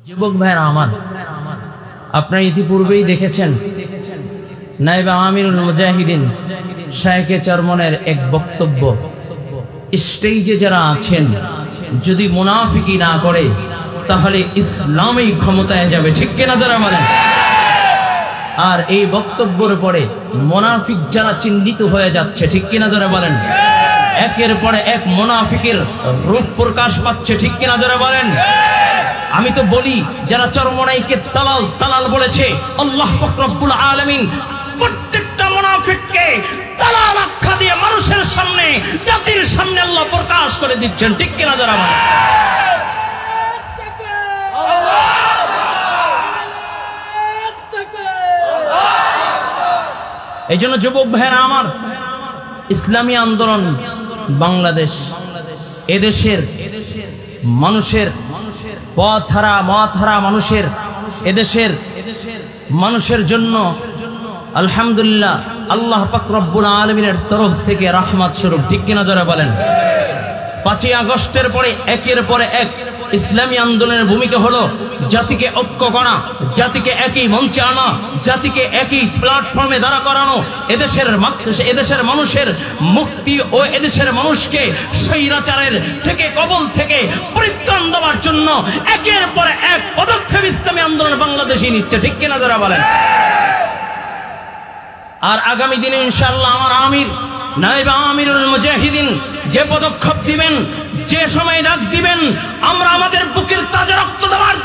যুবক ভাইরা আমার, আপনারা ইতিপূর্বেই দেখেছেন নায়েব আমিরুল মুজাহিদিন শায়েখে চরমনের এক বক্তব্য। স্টেজে যারা আছেন যদি মুনাফিকি না করে তাহলে ইসলামই ক্ষমতায় যাবে, ঠিক কিনা যারা বলেন? আর এই বক্তব্যের পরে মুনাফিক যারা চিহ্নিত হয়ে যাচ্ছে, ঠিক কিনা যারা বলেন? একের পরে এক মুনাফিকের রূপ প্রকাশ পাচ্ছে, ঠিক কিনা যারা বলেন? আমি তো বলি যারা চরমনাইকে দালাল দালাল বলেছে, আল্লাহ পাক রব্বুল আলামিন প্রত্যেকটা মুনাফিককে দালাল আখ্যা দিয়ে মানুষের সামনে, জাতির সামনে আল্লাহ প্রকাশ করে দিচ্ছেন, ঠিক কিনা যারা বলেন? এই জন্য যুবক ভাইরা আমার, ইসলামী আন্দোলন বাংলাদেশ এদেশের মানুষের পথহারা মহাধারা মানুষের, এদেশের মানুষের জন্য আলহামদুলিল্লাহ আল্লাহ পাক রব্বুল আলামিনের তরফ থেকে রাহমাত স্বরূপ, ঠিক কিনা যারা বলেন? 5ই আগস্টের পরে একের পরে এক ইসলামী আন্দোলনের ভূমিকা হলো জাতিকে ঐক্য করা, জাতিকে একই মঞ্চে আনা, জাতিকে একই প্ল্যাটফর্মে দাঁড়া করানো, এদেশের মানুষের মুক্তি ও এদেশের মানুষকে স্বৈরাচারের থেকে, কবল থেকে পরিত্রাণ দেওয়ার জন্য একের পরে এক পদক্ষেপ ইসলামী আন্দোলন বাংলাদেশই নিচ্ছে, ঠিক কিনা যারা বলেন? আর আগামী দিনে ইনশাআল্লাহ আমার আমির নায়েব আমিরুল মুজাহিদিন যে পদক্ষেপ দিবেন, যে সময় ডাক দিবেন, আমরা আমাদের বুকের তাজা রক্ত দেওয়ার